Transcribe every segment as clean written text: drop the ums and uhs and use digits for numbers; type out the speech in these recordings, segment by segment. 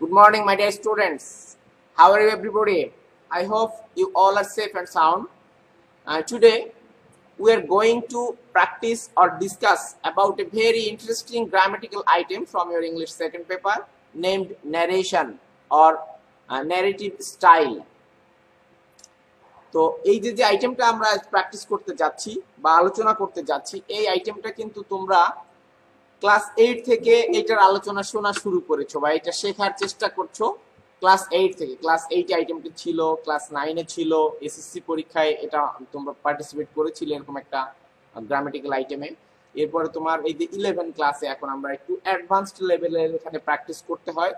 Good morning, my dear students. How are you, everybody? I hope you all are safe and sound. Today, we are going to practice or discuss about a very interesting grammatical item from your English second paper named narration or narrative style. তো এই যে আইটেমটা আমরা practice করতে যাচ্ছি বা আলোচনা করতে যাচ্ছি, এই আইটেমটা কিন্তু তোমরা ক্লাস 8 থেকে এটার আলোচনা শোনা শুরু করেছো বা এটা শেখার চেষ্টা করছো ক্লাস 8 থেকে। ক্লাস 8 আইটেমটা ছিল, ক্লাস 9 এ ছিল, এসএসসি পরীক্ষায় এটা তোমরা পার্টিসিপেট করেছিলে এরকম একটা গ্রামাটিক্যাল আইটেমে। এরপরে তোমার এই যে 11 ক্লাসে এখন আমরা একটু অ্যাডভান্সড লেভেলের এখানে প্র্যাকটিস করতে হয়,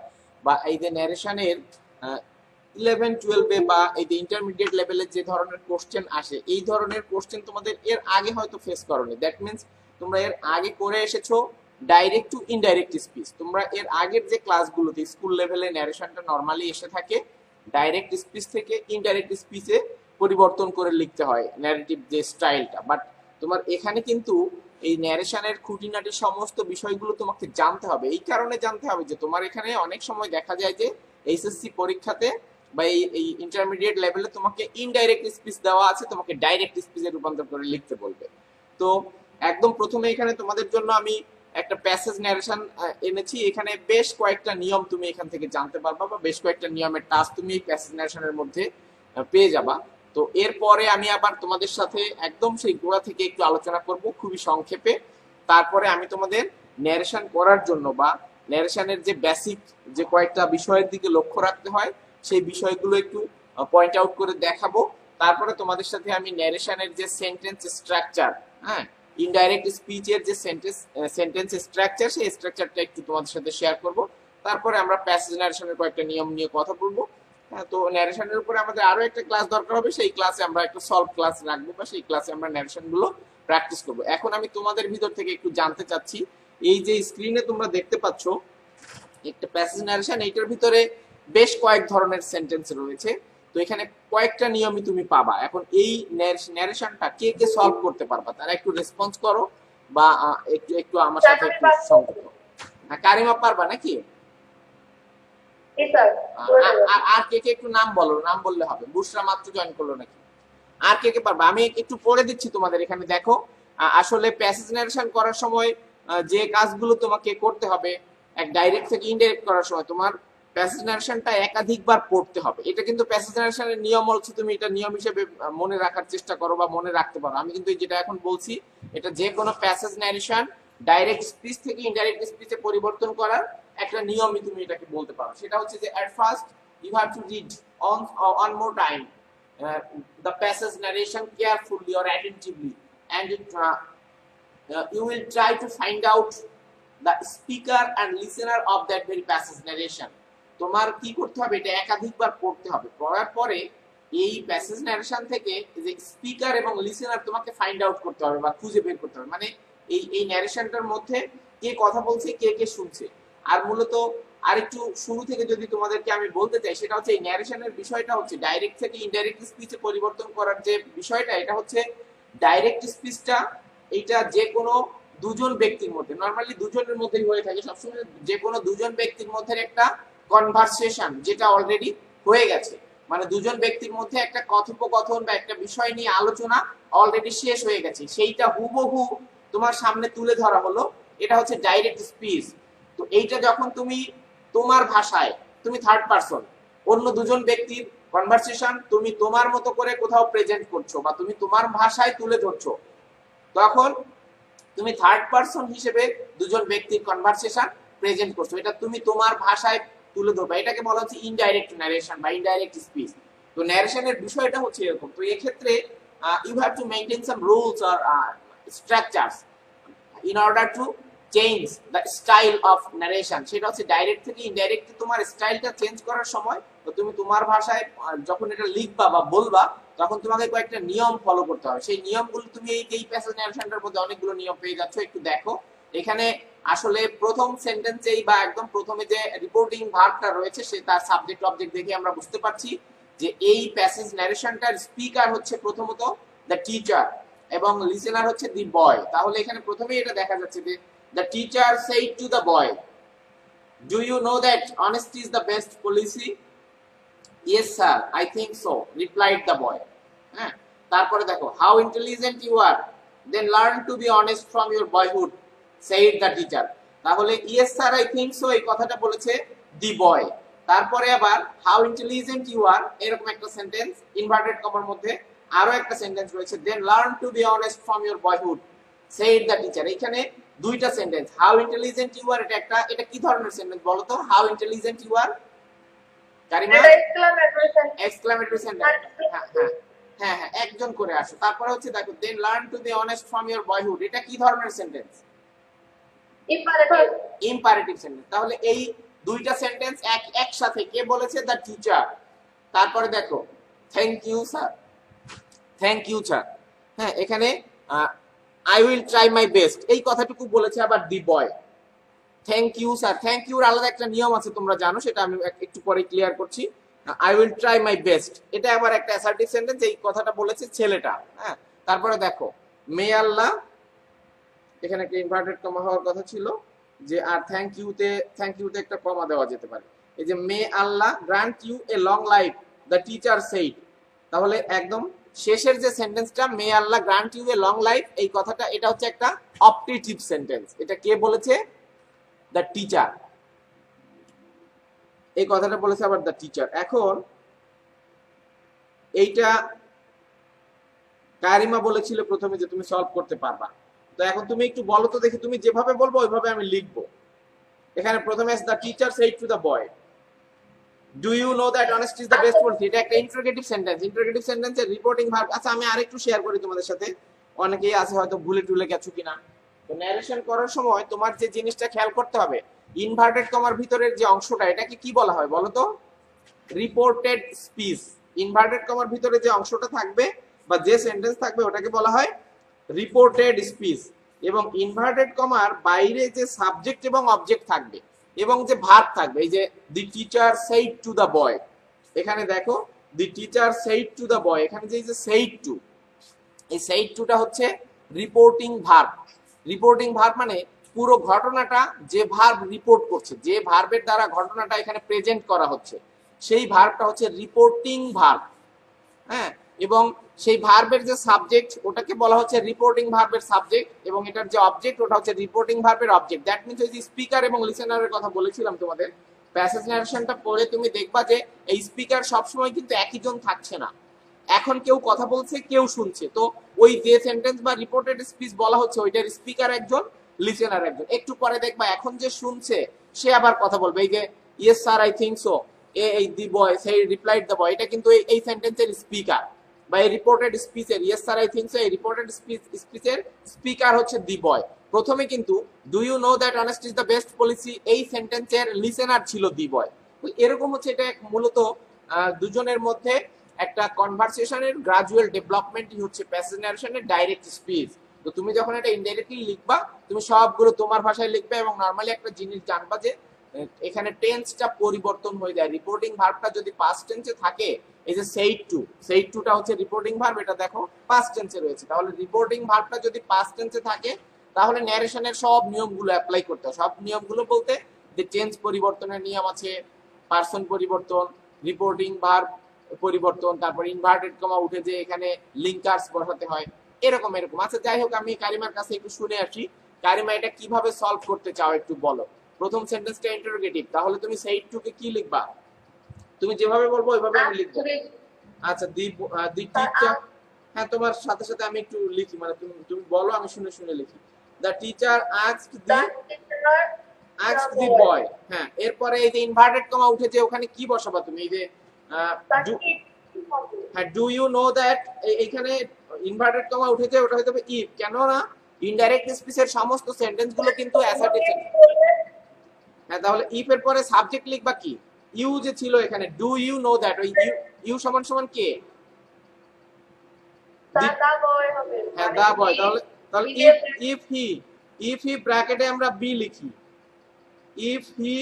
বা এই যে ন্যারেশনের 11 12 এ বা এই যে ইন্টারমিডিয়েট লেভেলের যে ধরনের কোশ্চেন আসে, এই ধরনের কোশ্চেন তোমাদের এর আগে হয়তো ফেস করোনি। দ্যাট মিন্স তোমরা এর আগে করে এসেছো ডাইরেক্ট টু ইনডাইরেক্ট স্পিচ। তোমরা এর আগের যে ক্লাসগুলোতে স্কুল লেভেলে ন্যারেশনটা নরমালি এসে থাকে ডাইরেক্ট স্পিচ থেকে ইনডাইরেক্ট স্পিচে পরিবর্তন করে লিখতে হয় ন্যারেটিভ যে স্টাইলটা। বাট তোমার এখানে কিন্তু এই ন্যারেশনের খুঁটিনাটি সমস্ত বিষয়গুলো তোমাকে জানতে হবে। এই কারণে জানতে হবে যে তোমার এখানে অনেক সময় দেখা যায় যে এইচএসসি পরীক্ষাতে বা এই ইন্টারমিডিয়েট লেভেলে তোমাকে ইনডাইরেক্ট স্পিচ দেওয়া আছে, তোমাকে ডাইরেক্ট স্পিচে রূপান্তর করে লিখতে বলবে। তো একদম প্রথমে এখানে তোমাদের জন্য আমি একটা প্যাসেজ ন্যারেশন এনেছি। এখানে বেশ কয়েকটা নিয়ম তুমি এখান থেকে জানতে পারবা বা বেশ কয়েকটা নিয়মের টাস্ক তুমি এই প্যাসেজ ন্যারেশনের মধ্যে পেয়ে যাবা। তো এরপরে আমি আবার তোমাদের সাথে একদম সেই গোড়া থেকে একটু আলোচনা করব খুবই সংক্ষেপে। তারপরে আমি তোমাদের ন্যারেশন করার জন্য বা ন্যারেশনের যে বেসিক যে কয়েকটা বিষয়ের দিকে লক্ষ্য রাখতে হয় সেই বিষয়গুলো একটু পয়েন্ট আউট করে দেখাবো। তারপরে তোমাদের সাথে আমি ন্যারেশনের যে সেন্টেন্স স্ট্রাকচার, হ্যাঁ, ইনডাইরেক্ট স্পিচের যে সেন্টেন্স স্ট্রাকচার, সেই স্ট্রাকচারটা একটু তোমাদের সাথে শেয়ার করব। তারপরে আমরা প্যাসেজ ন্যারেশনের কয়েকটা নিয়ম নিয়ে কথা বলবো। তো ন্যারেশনের উপরে আমাদের আরো একটা ক্লাস দরকার হবে, সেই ক্লাসে আমরা একটা সলভ ক্লাস রাখবো বা সেই ক্লাসে আমরা ন্যারেশন গুলো প্র্যাকটিস করবো। এখন আমি তোমাদের ভিতর থেকে একটু জানতে চাচ্ছি, এই যে স্ক্রিনে তোমরা দেখতে পাচ্ছ একটা প্যাসেজ ন্যারেশন, এইটার ভিতরে বেশ কয়েক ধরনের সেন্টেন্স রয়েছে। তো এখানে কয়েকটা নিয়মই তুমি পাবা। এখন এই ন্যারেশনটা কে কে সলভ করতে পারবা তারা একটু রেসপন্স করো বা একটু একটু আমার সাথে একটু সংযুক্ত। হ্যাঁ, কারিমা পারবা নাকি? আর কে কে একটু নাম বলো, নাম বললে হবে। বুশরা মাত্র জয়েন করলো নাকি? আর কে কে পারবা? আমি একটু পড়ে দিচ্ছি তোমাদের। এখানে দেখো, আসলে প্যাসেজ ন্যারেশন করার সময় যে কাজগুলো তোমাকে করতে হবে, এক ডাইরেক্ট থেকে ইনডাইরেক্ট করার সময় তোমার প্যাসেজ ন্যারেশনটা একাধিকবার পড়তে হবে। এটা কিন্তু প্যাসেজ ন্যারেশনের নিয়ম হচ্ছে, তুমি এটা নিয়ম হিসেবে মনে রাখার চেষ্টা করো বা মনে রাখতে পারো। আমি কিন্তু যেটা এখন বলছি এটা যে কোনো প্যাসেজ ন্যারেশন ডাইরেক্ট স্পিচ থেকে ইনডাইরেক্ট স্পিচে পরিবর্তন করার একটা নিয়মই তুমি এটাকে বলতে পারো। সেটা হচ্ছে যে at first you have to read on more time the passage narration carefully or attentively, and you will try to find out the speaker and listener of that very passage narration. তোমার কি করতে হবে, এটা একাধিকবার পড়তে হবে। পড়ার পরে এই প্যাসেজ ন্যারেশন থেকে যে স্পিকার এবং লিসেনার তোমাকে ফাইন্ড আউট করতে হবে বা খুঁজে বের করতে হবে। মানে এই ন্যারেশনটার মধ্যে কে কথা বলছে, কে কে শুনছে। আর মূলত আরেকটু শুরু থেকে যদি তোমাদেরকে আমি বলতে চাই, সেটা হচ্ছে এই ন্যারেশনের বিষয়টা হচ্ছে ডাইরেক্ট থেকে ইনডাইরেক্ট স্পিচে পরিবর্তন করার যে বিষয়টা, এটা হচ্ছে ডাইরেক্ট স্পিচটা এটা যে কোনো দুজন ব্যক্তির মধ্যে, নরমালি দুজনের মধ্যেই হয়ে থাকে সবসময়, যে কোনো দুজন ব্যক্তির মধ্যে একটা কনভারসেশন যেটা অলরেডি হয়ে গেছে, মানে দুজন ব্যক্তির মধ্যে একটা কথোপকথন বা একটা বিষয় নিয়ে আলোচনা অলরেডি শেষ হয়ে গেছে, সেইটা হুবহু তোমার সামনে তুলে ধরা হলো, এটা হচ্ছে ডাইরেক্ট স্পিচ। তো এইটা যখন তুমি তোমার ভাষায়, তুমি থার্ড পারসন, অন্য দুজন ব্যক্তির কনভারসেশন তুমি তোমার মতো করে কোথাও প্রেজেন্ট করছো বা তুমি তোমার ভাষায় তুলে ধরছো, তখন তুমি থার্ড পারসন হিসেবে দুজন ব্যক্তির কনভারসেশন প্রেজেন্ট করছো, এটা তুমি তোমার ভাষায় তুলে ধরবা। এটাকে বলা হচ্ছে ইনডাইরেক্ট ন্যারেশন বা ইনডাইরেক্ট স্পিচ। তো ন্যারেশনের বিষয়টা হচ্ছে এরকম। তো এক্ষেত্রে you have to maintain some rules or structures in order to change the style of narration। সেটা হচ্ছে ডাইরেক্ট থেকে ইনডাইরেক্ট তোমার স্টাইলটা চেঞ্জ করার সময়, তো তুমি তোমার ভাষায় যখন এটা লিখবা বা বলবা, তখন তোমাকে কয়েকটা নিয়ম ফলো করতে হবে। সেই নিয়মগুলো তুমি এই প্যাসেজ ন্যারেশনটার মধ্যে অনেকগুলো নিয়ম পেয়ে যাচ্ছ। একটু দেখো এখানে আসলে প্রথম সেন্টেন্সেই বা একদম প্রথমে যে রিপোর্টিং ভার্বটা রয়েছে, সে তার সাবজেক্ট অবজেক্ট দেখে আমরা বুঝতে পারছি যে এই প্যাসেজ ন্যারেশনটার স্পিকার হচ্ছে প্রথমত দ্য টিচার এবং লিসেনার হচ্ছে দি বয়। তাহলে এখানে প্রথমেই এটা দেখা যাচ্ছে যে the teacher said to the boy, Do you know that honesty is the best policy? Yes sir, I think so, replied the boy. হ্যাঁ, তারপরে দেখো, how intelligent you are, then learn to be honest from your boyhood, said the teacher. তাহলে yes sir, I think so এই কথাটা বলেছে the boy। তারপরে আবার how intelligent you are এরকম একটা সেন্টেন্স ইনভার্টেড কমার মধ্যে আরো একটা সেন্টেন্স রয়েছে, then learn to be honest from your boyhood, said the teacher। এখানে দুইটা sentence, how intelligent you are এটা কি ধরনের সেন্টেন্স বলো তো? how intelligent you are Karima, exclamatory sentence. হ্যাঁ হ্যাঁ, একজন করে আসো। তারপরে হচ্ছে দেখো, then learn to be honest from your boyhood, এটা কি ধরনের সেন্টেন্স? Imperative sentence. তাহলে এই দুইটা সেন্টেন্স একসাথে কে বলেছে? The teacher. তারপরে দেখো, thank you sir, thank you sir. হ্যাঁ, এখানে I will try my best এই কথাটুকু বলেছে আবার the boy. Thank you sir, thank your আলাদা একটা নিয়ম আছে তোমরা জানো, সেটা আমি একটু পরে ক্লিয়ার করছি। I will try my best এটা আবার একটা অ্যাসার্টিভ সেন্টেন্স, এই কথাটা বলেছে ছেলেটা। হ্যাঁ, তারপরে দেখো, মে আল্লাহ, এখানে একটা ইনভার্টেড কমা হওয়ার কথা ছিল যে, আর থ্যাংক ইউতে একটা কমা দেওয়া যেতে পারে। এই যে may Allah grant you a long life, the teacher said. তাহলে একদম শেষের যে সেন্টেন্সটা, may Allah grant you a long life, এই কথাটা এটা হচ্ছে একটা অপটেটিভ সেন্টেন্স। এটা কে বলেছে? The teacher. এই কথাটা বলেছে আবার দ্য টিচার। এখন এইটা কারিমা বলেছিল প্রথমে যে তুমি সলভ করতে পারবা, তো এখন তুমি একটু বলো তো দেখি, তুমি যেভাবে বলবো ওইভাবে আমি লিখবো। এখানে প্রথমে the teacher said to the boy, do you know that honesty is the best policy. এটা একটা ইন্টারোগেটিভ সেন্টেন্স, ইন্টারোগেটিভ সেন্টেন্সের রিপোর্টিং ভার্ব। আচ্ছা, আমি আরেকটু শেয়ার করি তোমাদের সাথে, অনেকেই আছে হয়তো ভুলে টুলে গেছো কিনা। তো ন্যারেশন করার সময় তোমার যে জিনিসটা খেয়াল করতে হবে, ইনভার্টেড কমার ভিতরের যে অংশটা, এটাকে কি বলা হয় বলো তো? Reported speech. ইনভার্টেড কমার ভিতরে যে অংশটা থাকবে বা যে সেন্টেন্স থাকবে ওটাকে বলা হয় রিপোর্টেড স্পিচ। এবং ইনভার্টেড কমার বাইরে যে সাবজেক্ট এবং অবজেক্ট থাকবে এবং যে ভার্ব থাকবে, এই যে the teacher said to the বয়, এখানে দেখো the teacher said to the বয়, এখানে যে সেইড টু, এই সেইড টুটা হচ্ছে রিপোর্টিং ভার্ব। রিপোর্টিং ভার্ব মানে পুরো ঘটনাটা যে ভার্ব রিপোর্ট করছে, যে ভার্বের দ্বারা ঘটনাটা এখানে প্রেজেন্ট করা হচ্ছে, সেই ভার্বটা হচ্ছে রিপোর্টিং ভার্ব। হ্যাঁ, এবং সেই ভার্বের যে সাবজেক্ট ওটাকে বলা হচ্ছে রিপোর্টিং ভার্বের সাবজেক্ট, এবং এটার যে অবজেক্ট ওটা হচ্ছে রিপোর্টিং ভার্বের অবজেক্ট। দ্যাট মিন্স ওই যে স্পিকার এবং লিসেনারের কথা বলেছিলাম তোমাদের, প্যাসেজ ন্যারেশনটা পড়ে তুমি দেখবা যে এই স্পিকার সবসময় কিন্তু একই জন থাকছে না, এখন কেউ কথা বলছে, কেউ শুনছে। তো ওই যে সেন্টেন্স বা রিপোর্টেড স্পিচ বলা হচ্ছে ওইটার স্পিকার একজন, লিসেনার একজন। একটু পরে দেখবা এখন যে শুনছে সে আবার কথা বলবে, এই যে yes sir I think so, এই দি বয় সেই রিপ্লাইড দ্য বয়, এটা কিন্তু এই সেন্টেন্সের স্পিকার বা এই রিপোর্টেড স্পিচের, yes sir I think so এই রিপোর্টেড স্পিচের স্পিকার হচ্ছে দি বয়। প্রথমে কিন্তু do you know that honesty is the best policy এই সেন্টেন্সের লিসেনার ছিল দি বয়। এরকম হচ্ছে, এটা মূলত দুজনের মধ্যে একটা কনভারসেশনের গ্রাজুয়াল ডেভেলপমেন্টই হচ্ছে প্যাসেজ ন্যারেশনের ডাইরেক্ট স্পিচ। তো তুমি যখন এটা ইনডাইরেক্টলি লিখবা, তুমি সবগুলো তোমার ভাষায় লিখবে এবং নরমালি একটা জিনিস জানবা যে এখানে টেন্সটা পরিবর্তন হয়ে যায়। রিপোর্টিং ভার্বটা যদি পাস্ট টেন্সে থাকে, এই যে সেইড টুটা হচ্ছে রিপোর্টিং ভার্ব, এটা দেখো পাস্ট টেন্সে রয়েছে। তাহলে রিপোর্টিং ভার্বটা যদি পাস্ট টেন্সে থাকে তাহলে ন্যারেশনের সব নিয়মগুলো অ্যাপ্লাই করতে হয়। সব নিয়মগুলো বলতে যে টেন্স পরিবর্তনের নিয়ম আছে, পার্সন পরিবর্তন, রিপোর্টিং ভার্ব পরিবর্তন, তারপর ইনভার্টেড কমা উঠে যে এখানে লিঙ্কার্স বসাতে হয়, এরকম। আচ্ছা, যাই হোক, আমি কারিমার কাছে একটু শুনে আসি। কারিমা, এটা কিভাবে সলভ করতে চাও একটু বলো। প্রথম সেন্টেন্সটা ইন্টারোগেটিভ, তাহলে তুমি সেইড টু কে কি লিখবা? তুমি যেভাবে বলবো ওইভাবে আমি লিখবো। আচ্ছা, দি টিচার, হ্যাঁ তোমার সাথে সাথে আমি একটু লিখি, মানে তুমি বলো, আমি শুনে শুনে লিখি। দ্য টিচার আস্কড দি বয়। হ্যাঁ, এরপরে এই যে ইনভার্টেড কমা উঠেছে ওখানে কি বসাবা তুমি? এই যে হ্যাঁ, ডু ইউ নো দ্যাট, এইখানে ইনভার্টেড কমা উঠেছে, ওটা হতে হবে ইফ। কেন না ইনডাইরেক্ট স্পিচের সমস্ত সেন্টেন্স গুলো কিন্তু অ্যাসার্টিভ সেন্টেন্স। হ্যাঁ, তাহলে ইফ এর পরে সাবজেক্ট লিখবা কি? ইউ যে ছিল এখানে, ডু ইউ নো দ্যাট, ওই ইউ সমান সমান কে? হ্যাঁ, দা বয়। তাহলে ইফ হি ব্র্যাকেটে আমরা বি লিখি, ইফ হি,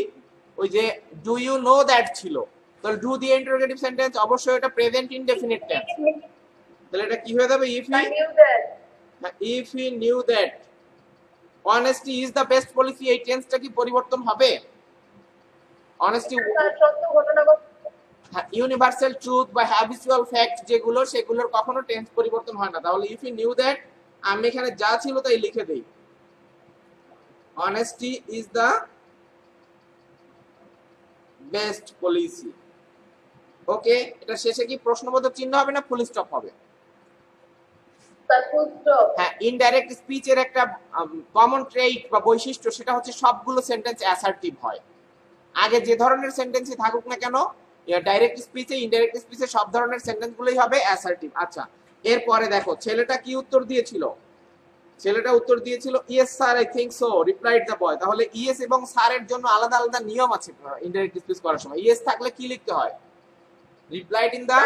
ওই যে ডু ইউ নো দ্যাট ছিল, তাহলে ডু দিয়ে ইন্টারোগেটিভ সেন্টেন্স, অবশ্যই এটা প্রেজেন্ট ইনডেফিনিট টেন্স। তাহলে এটা কি হয়ে যাবে? If he knew that honesty is the best policy, এই টেন্সটা কি পরিবর্তন হবে? অনেস্টি, সত্য ঘটনা, ইউনিভার্সাল ট্রুথ বা হ্যাবিচুয়াল ফ্যাক্ট যেগুলো, সেগুলোর কখনো টেন্স পরিবর্তন হয় না। তাহলে ইফ ইউ নিউ দ্যাট, আমি এখানে যা ছিল তাই লিখে দেই, honesty is the best policy. Okay, এটা শেষে কি প্রশ্নবোধক চিহ্ন হবে না ফুল স্টপ হবে? হ্যাঁ, ইনডাইরেক্ট স্পিচের একটা কমন ট্রেইট বা বৈশিষ্ট্য, সেটা হচ্ছে সবগুলো সেন্টেন্স অ্যাসার্টিভ হয়। আগে যে ধরনের সেন্টেন্সই থাকুক না কেন, ডাইরেক্ট স্পিচে ইনডাইরেক্ট স্পিচে সব ধরনের সেন্টেন্সগুলোই হবে অ্যাসার্টিভ। আচ্ছা, এরপরে দেখো ছেলেটা কি উত্তর দিয়েছিল। ছেলেটা উত্তর দিয়েছিল yes sir I think so replied the boy. তাহলে ইয়েস এবং স্যারের জন্য আলাদা আলাদা নিয়ম আছে ইনডাইরেক্ট স্পিচ করার সময়। ইয়েস থাকলে কি লিখতে হয়? রিপ্লাইড ইন দা,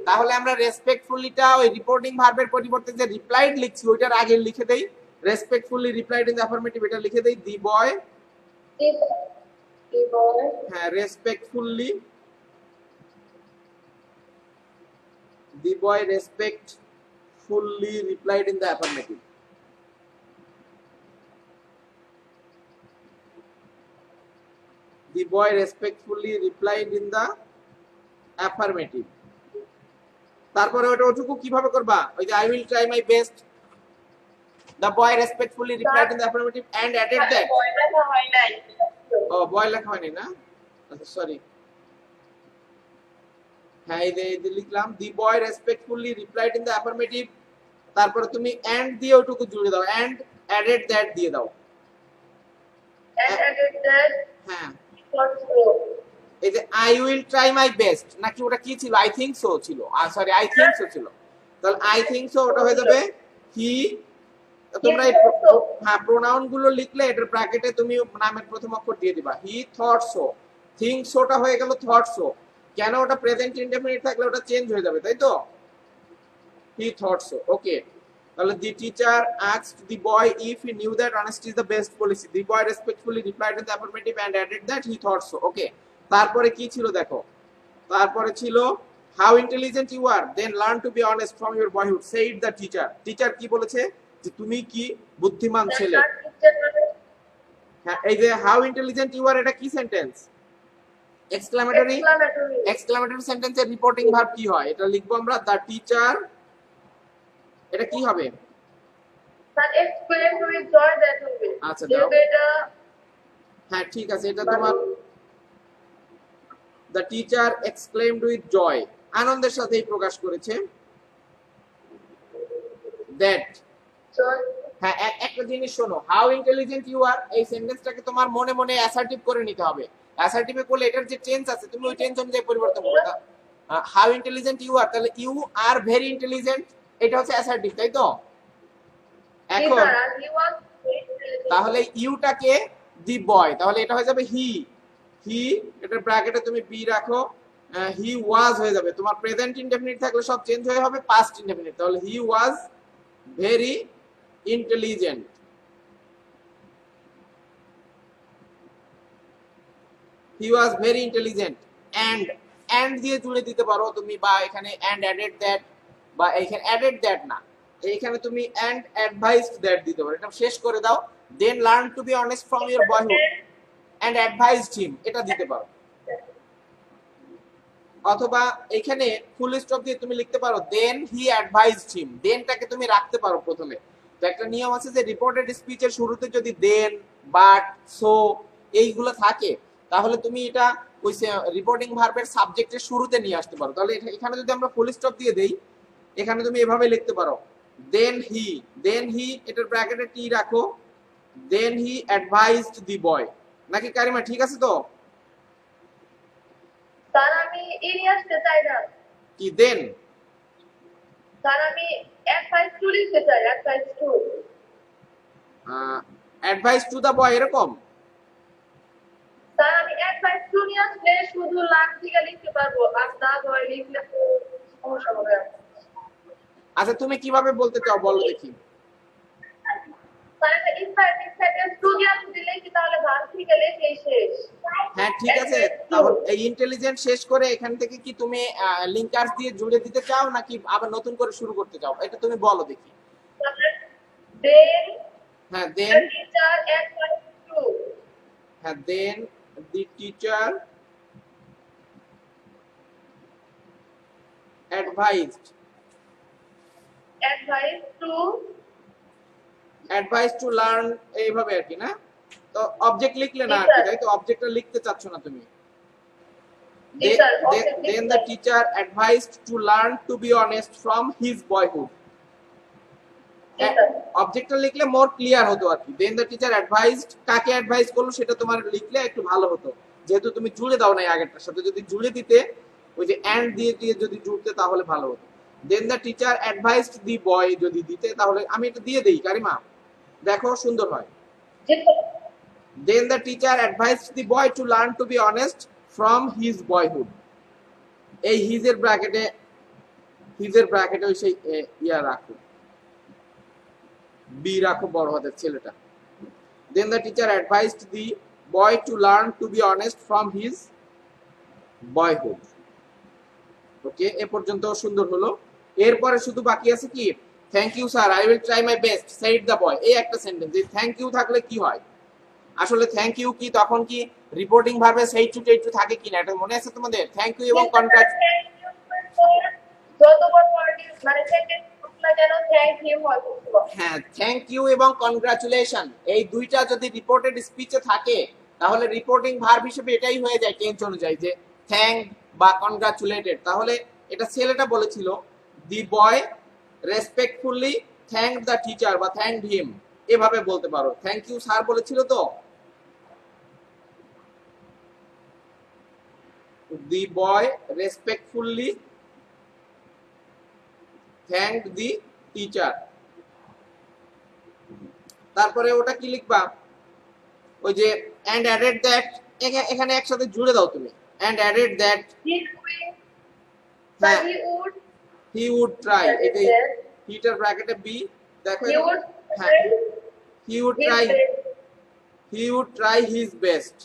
তাহলে আমরা রেসপেক্টফুলিটা ওই রিপোর্টিং ভার্বের পরিবর্তে যে রিপ্লাইড লিখছি ওইটার আগে লিখে দেই respectfully replied in the affirmative, এটা লিখে দেই দি বয়। হ্যাঁ, respectfully, the boy respectfully replied in the affirmative. The boy respectfully replied in the affirmative. তারপরে ওটা ওটুকু কিভাবে করবা? ওই যে I will try my best, the boy respectfully replied in the affirmative and added that. O boy লেখা হয়নি না, আচ্ছা সরি। হ্যাঁ, এই যে লিখলাম the boy respectfully replied in the affirmative, তারপরে তুমি and দিয়ে ওটুকু জুড়ে দাও, and added that দিয়ে দাও। হ্যাঁ, এই যে I will try my best, নাকি ওটা কি ছিল? আই থিংক সো ছিল, সরি আই থিংক সো ছিল। তাহলে আই থিংক সো ওটা হয়ে যাবে হি। তোমরা এই হ্যাঁ প্রোনাউন গুলো লিখলে এটার ব্র্যাকেটে তুমি নামের প্রথম অক্ষর দিয়ে দিবা। হি থট সো, থিংক সোটা হয়ে গেল থট সো। কেন? ওটা প্রেজেন্ট ইনডেফিনিট থাকলে ওটা চেঞ্জ হয়ে যাবে, তাই তো? He thought so. ওকে, তাহলে the teacher asked the boy if he knew that honesty is the best policy. The boy respectfully replied in the affirmative and added that he thought so. Okay, তারপরে কি ছিল দেখো, তারপরে ছিল how intelligent you are, then learn to be honest from your boyhood, said the teacher. Teacher কি বলেছে? যে তুমি কি বুদ্ধিমান ছেলে। হ্যাঁ, এই যে how intelligent you are, এটা কি সেন্টেন্স? এক্সক্লামেটরি। এক্সক্লামেটরি সেন্টেন্সের রিপোর্টিং ভার্ব কি হয়? এটা লিখবো আমরা the teacher, এটা কি হবে? Sir explain with joy that হবে। আচ্ছা দাও, এটা হ্যাঁ ঠিক আছে, এটা তোমার the teacher exclaimed with joy, আনন্দের সাথেই প্রকাশ করেছে that। হ্যাঁ, একটা জিনিস শোনো, how intelligent you are, এই সেন্টেন্সটাকে তোমার মনে মনে অ্যাসার্টিভ করে নিতে হবে। অ্যাসার্টিভে করলে এটার যে টেন্স আছে তুমি ওই টেন্স অনুযায়ী পরিবর্তন করবে। how intelligent you are, তাহলে you are very intelligent, এটা হচ্ছে অ্যাসার্টিভ, তাই তো? এখন তাহলে ইউটাকে দি বয়, তাহলে এটা হয়ে যাবে হি। হি, এটা ব্র্যাকেটে তুমি বি রাখো, হি ওয়াজ হয়ে যাবে। তোমার প্রেজেন্ট ইনডেফিনিট থাকলে সব চেঞ্জ হয়ে হবে পাস্ট ইনডেফিনিট। তাহলে he was very intelligent. He was very intelligent. And দিয়ে জুড়ে দিতে পারো তুমি, বা এখানে এন্ড অ্যাডেড দ্যাট, বা এখানে অ্যাডেড দ্যাট না, এইখানে তুমি এন্ড অ্যাডভাইসড দ্যাট দিতে পারো। এটা শেষ করে দাও, then learn to be honest from your boyhood and advised him, এটা দিতে পারো। অথবা এখানে ফুল স্টপ দিয়ে তুমি লিখতে পারো দেন হি অ্যাডভাইসড হিম, দেনটাকে তুমি রাখতে পারো প্রথমে। তো একটা নিয়ম আছে যে রিপোর্টেড স্পিচের শুরুতে যদি দেন, বাট, সো এইগুলো থাকে তাহলে তুমি এটা ওই রিপোর্টিং ভার্বের সাবজেক্টের শুরুতে নিয়ে আসতে পারো। তাহলে এখানে যদি আমরা ফুল স্টপ দিয়ে দেই, এখানে তুমি এভাবে লিখতে পারো দেন হি, এটার ব্র্যাকেটে টি রাখো, দেন হি অ্যাডভাইসড দি বয়। নাকি কারিমা ঠিক আছে তো? স্যার আমি এরিয়া আসতে চাই না। কি দেন? স্যার আমি অ্যাডভাইস টু লিখতে চাই, advise to. Advise to the boy এরকম? স্যার আমি অ্যাডভাইস টু নিয়ে আসলে শুধু লাগ থেকে লিখতে পারবো, আর দা বয় লিখলে সমস্যা হবে। আচ্ছা তুমি কিভাবে বলতে চাও বলো দেখি। স্যার এটা ইনফাইনিটিভ সেন্টেন্স টু দিয়ে দিলে কি তাহলে ভার্ব থেকে লেখেই শেষ। হ্যাঁ ঠিক আছে, তাহলে এই ইন্টেলিজেন্ট শেষ করে এখান থেকে কি তুমি লিংকার্স দিয়ে জুড়ে দিতে চাও নাকি আবার নতুন করে শুরু করতে চাও? এটা তুমি বলো দেখি। দেন হ্যাঁ The then teacher advised to. হ্যাঁ দেন the teacher advised to learn এইভাবে আর কি না, তো অবজেক্ট লিখলে না আর কি, তাই তো অবজেক্টটা লিখতে চাচ্ছ না তুমি। Then the teacher advised to learn to be honest from his boyhood. অবজেক্টটা লিখলে মোর ক্লিয়ার হতো আর কি। দেন দ্য টিচার অ্যাডভাইসড, কাকে অ্যাডভাইস করলো সেটা তোমার লিখলে একটু ভালো হতো, যেহেতু তুমি জুড়ে দাও নাই আগেরটার সাথে, যদি জুড়ে দিতে ওই যে অ্যান্ড দিয়ে দিয়ে যদি জুড়তে তাহলে ভালো হতো। দেন দ্য টিচার অ্যাডভাইসড দি বয় যদি দিতে, তাহলে আমি এটা দিয়ে দেই কারিমা, দেখো সুন্দর হয়। Then the teacher advised the boy to learn to be honest from his boyhood. এই হিজের ব্র্যাকেটে ওই সেই ইয়া রাখো, বি রাখো বড় হাতের ছেলেটা। Then the teacher advised the boy to learn to be honest from his boyhood. Okay, এ পর্যন্ত সুন্দর হলো। এরপরে শুধু বাকি আছে কি, thank you sir, I will try my best said the boy. এই একটা সেন্টেন্স, এই থ্যাংক ইউ থাকলে কি হয়, আসলে থ্যাংক ইউ কি তখন কি রিপোর্টিং ভার্বে সেই টু টেড টু থাকে কিনা এটা মনে আছে তোমাদের? থ্যাংক ইউ এবং কনগ্রাচ, হ্যাঁ থ্যাংক ইউ এবং কনগ্রাচুলেশন এই দুইটা যদি রিপোর্টেড স্পিচে থাকে তাহলে রিপোর্টিং ভার্ব হিসেবে এটাই হয়ে যায় টেন্স অনুযায়ী, যে থ্যাংক বা কনগ্রাচুলেটেড। তাহলে এটা ছেলেটা বলেছিল, দি বয় রেসপেক্টফুলি থ্যাংক দ্য টিচার বা থ্যাংকড হিম, এভাবে বলতে পারো। থ্যাংক ইউ স্যার বলেছিল তো, দি বয় রেসপেক্টফুলি থ্যাংকড দি টিচার। তারপরে ওটা কি লিখবা, ওই যে and added that, এখানে একসাথে জুড়ে দাও তুমি, and added that he would try, এটাই হিটার ব্র্যাকেটে বি, দেখো হ্যাঁ he would try his best,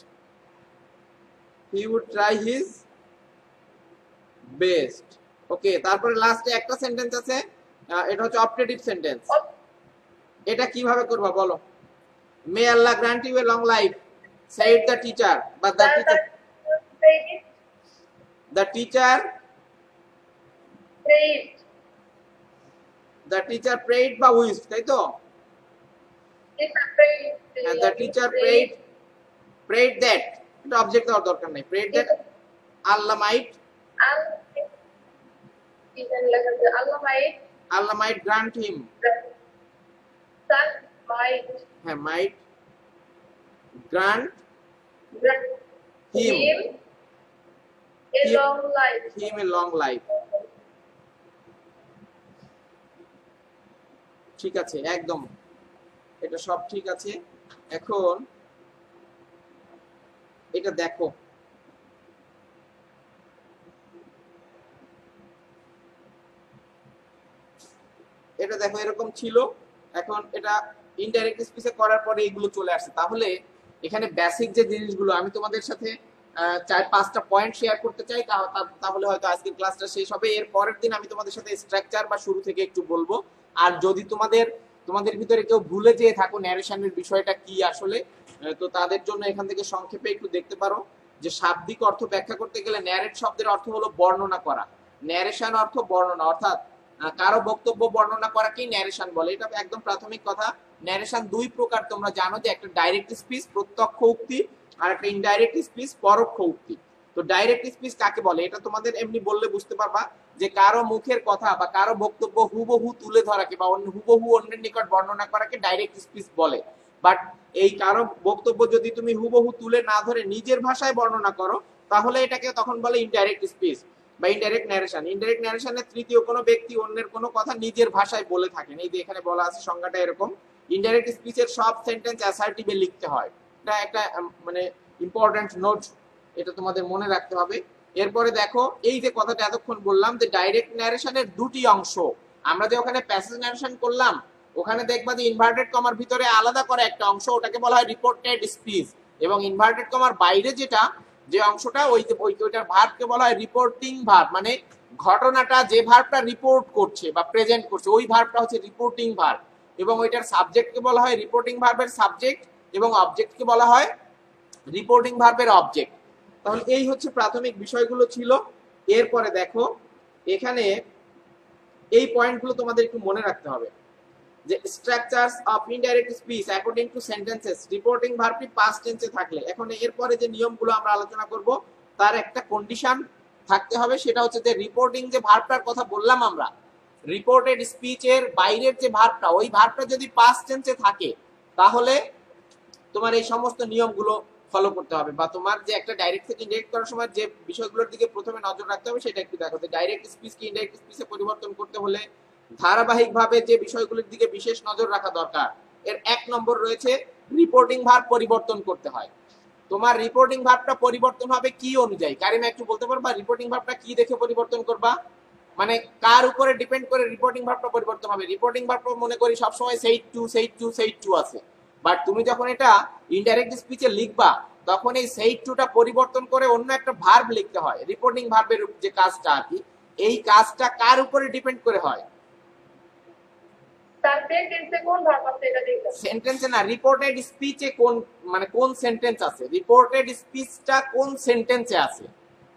ওকে। তারপরে লাস্টে একটা সেন্টেন্স আছে, এটা হচ্ছে অপটেটিভ সেন্টেন্স। এটা কিভাবে করবা বলো? May Allah grant you a long life said the teacher, but the teacher prayed বা wished, তাই তো? and the teacher prayed that, এটা অবজেক্ট দেওয়ার দরকার নাই, prayed that Allah might grant him, হ্যাঁ might grant him a long life. ঠিক আছে, একদম এটা সব ঠিক আছে। এখন এটা দেখো, এটা দেখো এরকম ছিল, এখন এটা ইনডাইরেক্ট স্পিচে করার পরে এগুলো চলে আসছে। তাহলে এখানে বেসিক যে জিনিসগুলো আমি তোমাদের সাথে 4-5টা পয়েন্ট শেয়ার করতে চাই, তাহলে হয়তো আজকের ক্লাসটা শেষ হবে। এর পরের দিন আমি তোমাদের সাথে স্ট্রাকচার বা শুরু থেকে একটু বলবো। আর যদি তোমাদের ভিতরে কেউ ভুলে যেয়ে থাকো ন্যারেশনের বিষয়টা কি আসলে, তো তাদের জন্য এখান থেকে সংক্ষেপে একটু দেখতে পারো যে শাব্দিক অর্থ ব্যাখ্যা করতে গেলে ন্যারেট শব্দের অর্থ হলো বর্ণনা করা, ন্যারেশন অর্থ বর্ণনা, অর্থাৎ কারো বক্তব্য বর্ণনা করাকেই ন্যারেশন বলে। এটা একদম প্রাথমিক কথা। ন্যারেশন দুই প্রকার তোমরা জানো, যে একটা ডাইরেক্ট স্পিচ প্রত্যক্ষ উক্তি, আর একটা ইনডাইরেক্ট স্পিচ পরোক্ষ উক্তি। তো ডাইরেক্ট স্পিচ কাকে বলে এটা তোমাদের এমনি বললে বুঝতে পারবা, যে কারো মুখের কথা বা কারো বক্তব্য হুবহু তুলে ধরাকে বা হুবহু অন্যের নিকট বর্ণনা করাকে ডাইরেক্ট স্পিচ বলে। বাট এই কারো বক্তব্য যদি তুমি হুবহু তুলে না ধরে নিজের ভাষায় বর্ণনা করো তাহলে এটাকে তখন বলে ইনডাইরেক্ট স্পিচ বা ইনডাইরেক্ট ন্যারেশন। ইনডাইরেক্ট ন্যারেশনে তৃতীয় কোনো ব্যক্তি অন্যের কোনো কথা নিজের ভাষায় বলে থাকেন। এই যে এখানে বলা আছে সংজ্ঞাটা এরকম। ইনডাইরেক্ট স্পিচের সব সেন্টেন্স অ্যাসার্টিভে লিখতে হয়, এটা একটা মানে ইম্পর্টেন্ট নোট, এটা তোমাদের মনে রাখতে হবে। এরপরে দেখো এই যে কথাটা এতক্ষণ বললাম যে ডাইরেক্ট ন্যারেশনের দুটি অংশ, আমরা যে ওখানে প্যাসেজ ন্যারেশন করলাম ওখানে দেখবা যে ইনভার্টেড কমার ভিতরে আলাদা করে একটা অংশ, ওটাকে বলা হয় রিপোর্টেড স্পিচ, এবং ইনভার্টেড কমার বাইরে যে অংশটা ওইটার ভার্বকে বলা হয় রিপোর্টিং ভার্ব, মানে ঘটনাটা যে ভার্বটা রিপোর্ট করছে বা প্রেজেন্ট করছে ওই ভার্বটা হচ্ছে রিপোর্টিং ভার্ব। এবং ওইটার সাবজেক্টকে বলা হয় রিপোর্টিং ভার্বের সাবজেক্ট এবং অবজেক্টকে বলা হয় রিপোর্টিং ভার্বের অবজেক্ট। তাহলে এই হচ্ছে প্রাথমিক বিষয়গুলো ছিল। এরপরে দেখো এখানে এই পয়েন্টগুলো তোমাদের একটু মনে রাখতে হবে যে structures of indirect speech according to sentences, reporting ভার্বটি পাস্ট টেন্সে থাকলে এখন এরপরে যে নিয়মগুলো আমরা আলোচনা করব তার একটা কন্ডিশন থাকতে হবে, সেটা হচ্ছে যে রিপোর্টিং যে ভার্বটার কথা বললাম আমরা, রিপোর্টেড স্পিচের বাইরের যে ভার্বটা, ওই ভার্বটা যদি পাস্ট টেন্সে থাকে তাহলে তোমার এই সমস্ত নিয়মগুলো ফলো করতে হবে, বা তোমার যে একটা ডাইরেক্ট থেকে ইনডাইরেক্ট করার সময় যে বিষয়গুলোর দিকে প্রথমে নজর রাখতে হবে সেটা একটু দেখো। ডাইরেক্ট স্পিচকে ইনডাইরেক্ট স্পিচে পরিবর্তন করতে হলে ধারাবাহিকভাবে যে বিষয়গুলোর দিকে বিশেষ নজর রাখা দরকার, এর 1 নম্বর রয়েছে রিপোর্টিং ভার্ব পরিবর্তন করতে হয়। তোমার রিপোর্টিং ভার্বটা পরিবর্তন হবে কি অনুযায়ী? কারিমা একটু বলতে পারবা রিপোর্টিং ভার্বটা কি দেখে পরিবর্তন করবা? মানে কার উপরে ডিপেন্ড করে রিপোর্টিং ভার্বটা পরিবর্তন হবে? রিপোর্টিং ভার্বটা মনে করি সবসময় সেই টু আছে, বাট তুমি যখন এটা ইনডাইরেক্ট স্পিচে লিখবা তখন এই সেই টুটা পরিবর্তন করে অন্য একটা ভার্ব লিখতে হয়। রিপোর্টিং ভার্বের যে কাজটা আর কি, এই কাজটা কার উপরে ডিপেন্ড করে হয়? তার সেন্টেন্সে কোন ভার্ব আছে এটা দেখতে। সেন্টেন্সে না, রিপোর্টেড স্পিচে কোন মানে কোন সেন্টেন্স আছে, রিপোর্টেড স্পিচটা কোন সেন্টেন্সে আছে।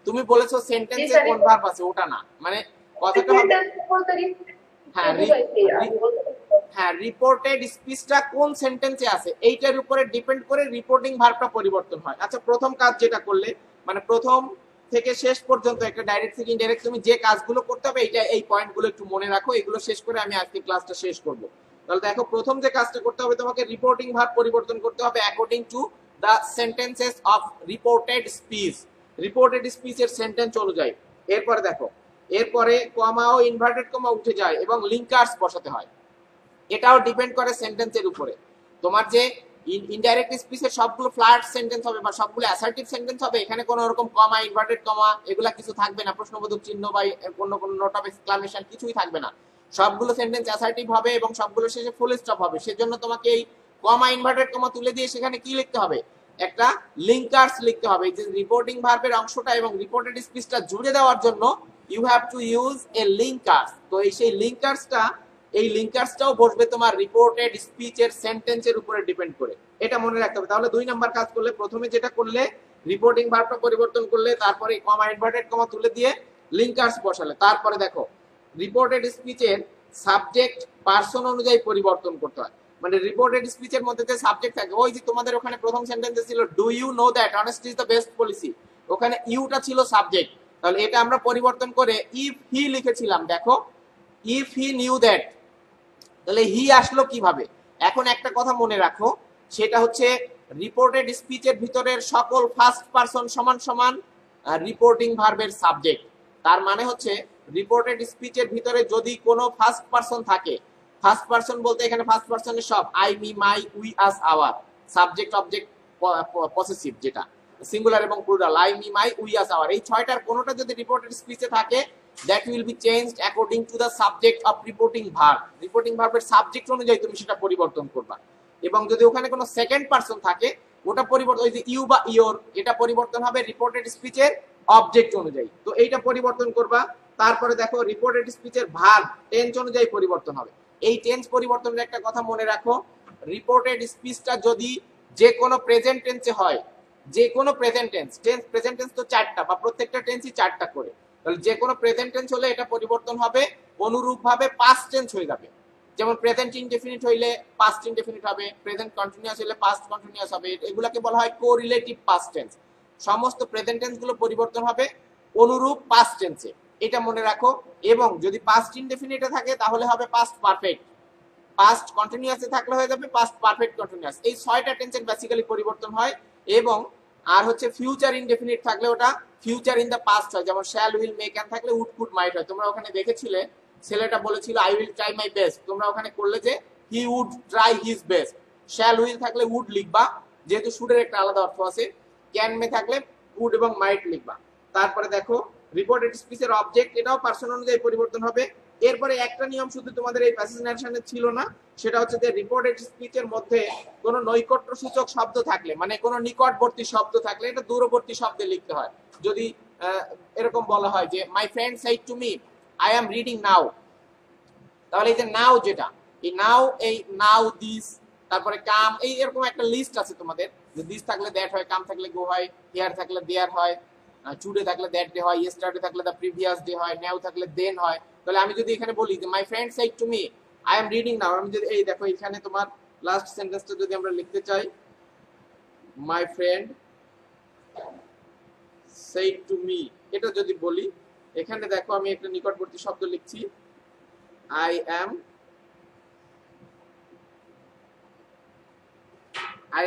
তুমি বলেছো সেন্টেন্সে কোন ভার্ব আছে, ওটা না, মানে কথাটা হবে হ্যাঁ রিপোর্টেড স্পিচটা কোন সেন্টেন্সে আছে এইটার উপরে ডিপেন্ড করে রিপোর্টিং ভার্বটা পরিবর্তন হয়। আচ্ছা প্রথম কাজ যেটা করলে, মানে প্রথম থেকে শেষ পর্যন্ত একটা ডাইরেক্ট থেকে ইনডাইরেক্ট তুমি যে কাজগুলো করতে হবে এইটা এই পয়েন্টগুলো একটু মনে রাখো, এগুলো শেষ করে আমি আজকে ক্লাসটা শেষ করব। তাহলে দেখো প্রথম যে কাজটা করতে হবে তোমাকে রিপোর্টিং ভার্ব পরিবর্তন করতে হবে according to the sentences of reported speech, reported স্পিচের সেন্টেন্স অনুযায়ী। এরপরে দেখো এরপরে কমা ও ইনভার্টেড কমা উঠে যায় এবং লিঙ্কার্স বসাতে হয়, এটাও ডিপেন্ড করে সেন্টেন্সের উপরে। তোমার যে ইনডাইরেক্ট স্পিচের সবগুলো ফ্ল্যাট সেন্টেন্স হবে বা সবগুলো অ্যাসার্টিভ সেন্টেন্স হবে, এখানে কোনো রকম কমা ইনভার্টেড কমা এগুলা কিছু থাকবে না, প্রশ্নবোধক চিহ্ন বা কোনো নোট অফ এক্সক্লামেশন কিছুই থাকবে না, সবগুলো সেন্টেন্স অ্যাসার্টিভ হবে এবং সবগুলো শেষে ফুল স্টপ হবে। সেজন্য তোমাকে এই কমা ইনভার্টেড কমা তুলে দিয়ে সেখানে কি লিখতে হবে? একটা লিঙ্কার্স লিখতে হবে, যে রিপোর্টিং ভার্বের অংশটা এবং রিপোর্টেড স্পিচটা জুড়ে দেওয়ার জন্য you have to use a linkers. তো এই সেই লিঙ্কার্সটা, এই লিঙ্কার্সটাও বসবে তোমার রিপোর্টেড স্পিচের সেন্টেন্সের উপরে ডিপেন্ড করে, এটা মনে রাখতে হবে। তাহলে 2 নাম্বার কাজ করলে, প্রথমে যেটা করলে রিপোর্টিং ভার্বটা পরিবর্তন করলে, তারপরে কমা ইনভার্টেড কমা তুলে দিয়ে লিঙ্কার্স বসালে, তারপরে দেখো রিপোর্টেড স্পিচের সাবজেক্ট পারসন অনুযায়ী পরিবর্তন করতে হয়। মানে রিপোর্টেড স্পিচের মধ্যে যে সাবজেক্ট থাকে, ওই যে তোমাদের ওখানে প্রথম সেন্টেন্সে ছিল do you know that honesty is the best policy, ওখানে ইউটা ছিল সাবজেক্ট, তাহলে এটা আমরা পরিবর্তন করে ইফ হি লিখেছিলাম। দেখো ইফ হি নিউ দ্যাট, তাহলে হি আসলো কিভাবে? এখন একটা কথা মনে রাখো, সেটা হচ্ছে রিপোর্টেড স্পিচের ভিতরের সকল ফার্স্ট পারসন সমান সমান রিপোর্টিং ভার্বের সাবজেক্ট। তার মানে হচ্ছে রিপোর্টেড স্পিচের ভিতরে যদি কোনো ফার্স্ট পারসন থাকে, ফার্স্ট পারসন বলতে এখানে ফার্স্ট পারসনের সব I me my we us our, subject object possessive যেটা সিঙ্গুলার এবং plural, I me my we us our, এই 6টার কোনোটা যদি রিপোর্টেড স্পিচে থাকে that will be changed according to the subject of reporting verb, reporting ভার্বের subject অনুযায়ী তুমি সেটা পরিবর্তন করবা। এবং যদি ওখানে কোনো সেকেন্ড পারসন থাকে ওটা পরিবর্তন, ওই যে ইউ বা ইওর, এটা পরিবর্তন হবে রিপোর্টেড স্পিচের অবজেক্ট অনুযায়ী, তো এইটা পরিবর্তন করবা। তারপরে দেখো রিপোর্টেড স্পিচের ভার্ব টেন্স অনুযায়ী পরিবর্তন হবে। এই টেন্স পরিবর্তনের একটা কথা মনে রাখো, রিপোর্টেড স্পিচটা যদি যে কোনো প্রেজেন্ট টেন্সে হয়, যে কোনো প্রেজেন্ট টেন্স, প্রেজেন্ট টেন্স তো 4টা বা প্রত্যেকটা টেন্সই 4টা করে, তাহলে যে কোনো প্রেজেন্ট টেন্স হলে এটা পরিবর্তন হবে অনুরূপভাবে পাস্ট টেন্স হয়ে যাবে। যেমন প্রেজেন্ট ইনডেফিনিট হইলে পাস্ট ইনডেফিনিট হবে, প্রেজেন্ট কন্টিনিউয়াস হলে পাস্ট কন্টিনিউয়াস হবে, এগুলাকে বলা হয় কোরিলেটিভ পাস্ট টেন্স। সমস্ত প্রেজেন্ট টেন্স গুলো পরিবর্তন হবে অনুরূপ পাস্ট টেন্সে, এটা মনে রাখো। এবং যদি পাস্ট ইনডেফিনিটে থাকে তাহলে হবে পাস্ট পারফেক্ট, পাস্ট কন্টিনিউয়াসে থাকলে হয়ে যাবে পাস্ট পারফেক্ট কন্টিনিউয়াস। এই 6টা টেন্সের বেসিক্যালি পরিবর্তন হয়। এবং আর হচ্ছে ফিউচার ইনডেফিনিট থাকলে ওটা ফিউচার ইন দ্য পাস্ট হয়, যেমন শ্যাল উইল মে ক্যান থাকলে উড কুড মাইট হয়। তোমরা ওখানে দেখেছিলে ছেলেটা বলেছিল I will try my best, তোমরা ওখানে করলে যে he would try his best. Shall will থাকলে উড লিখবা, যেহেতু শুডের একটা আলাদা অর্থ আছে। ক্যান মে থাকলে উড এবং মাইট লিখবা। তারপরে দেখো রিপোর্টেড স্পিচের অবজেক্ট, এটাও পারসন অনুযায়ী পরিবর্তন হবে। এরপরে একটা নিয়ম শুধু তোমাদের এই প্যাসেজ নারেশনে ছিল না, সেটা হচ্ছে যে রিপোর্টেড স্পিচের মধ্যে কোনো নৈকট্য সূচক শব্দ থাকলে, মানে কোনো নিকটবর্তী শব্দ থাকলে এটা দূরবর্তী শব্দে লিখতে হয়। যদি এরকম বলা হয় যে my friend said to me I am reading নাও, তাহলে এই যে নাও যেটা এই নাও, এই নাও, দিস, তারপরে কাম, এই এরকম একটা লিস্ট আছে তোমাদের, যে দিস থাকলে দ্যাট হয়, কাম থাকলে গো হয়, হিয়ার থাকলে দেয়ার হয়, টুডে থাকলে দ্যাট ডে হয়, ইয়েস্টারডে থাকলে দ্য প্রিভিয়াস ডে হয়, নাও থাকলে দেন হয়। তাহলে আমি যদি এখানে বলি যে my friend said to me I am reading নাও, আমি যদি এই দেখো এখানে তোমার লাস্ট সেন্টেন্সটা যদি আমরা লিখতে চাই, my friend said to me, এটা যদি বলি, এখানে দেখো আমি একটা নিকটবর্তী শব্দ লিখছি, আই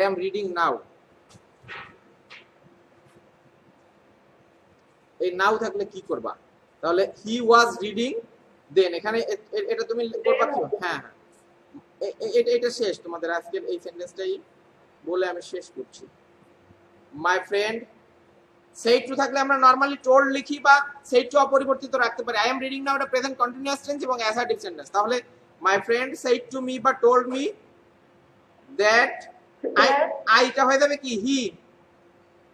am reading now। এই নাও থাকলে কি করবা, তাহলে হি ওয়াজ রিডিং দেন, এখানে এটা তুমি করবা কি, হ্যাঁ হ্যাঁ এটা শেষ তোমাদের আজকের এই সেন্টেন্সটাই বলে আমি শেষ করছি। মাই ফ্রেন্ড সেড টু থাকলে আমরা নরমালি টোল্ড লিখি বা সেড টু অপরিবর্তিত রাখতে পারি। আই এম রিডিং নাও এটা প্রেজেন্ট কন্টিনিউয়াস টেন্স এবং অ্যাসার্টিভ সেন্টেন্স। তাহলে my friend said to me বা টোল্ড মি দ্যাট, আইটা হয়ে যাবে কি হি,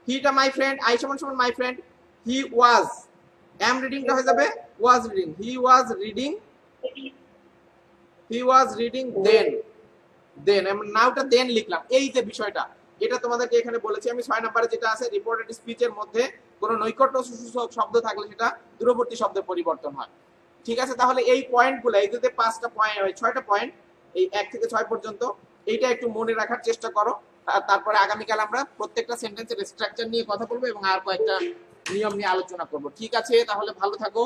হিটা মাই ফ্রেন্ড, আই সমান সমান my friend, he was, M রিডিংটা হয়ে যাবে was reading, he was reading দেন আমরা নাওটা দেন লিখলাম। এই যে বিষয়টা, এটা তোমাদেরকে এখানে বলেছি আমি 6 নম্বরে যেটা আছে, রিপোর্টেড স্পিচের মধ্যে কোনো নৈকট্য সূচক শব্দ থাকলে সেটা দূরবর্তী শব্দে পরিবর্তন হয়। ঠিক আছে, তাহলে এই পয়েন্টগুলো, এই যে 5টা পয়েন্ট, 6টা পয়েন্ট, এই 1 থেকে 6 পর্যন্ত, এইটা একটু মনে রাখার চেষ্টা করো। তারপরে আগামীকাল আমরা প্রত্যেকটা সেন্টেন্সের স্ট্রাকচার নিয়ে কথা বলবো এবং আর কয়েকটা নিয়ম নিয়ে আলোচনা করব। ঠিক আছে, তাহলে ভালো থাকো,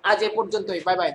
আজ এ পর্যন্তই, বাই বাই।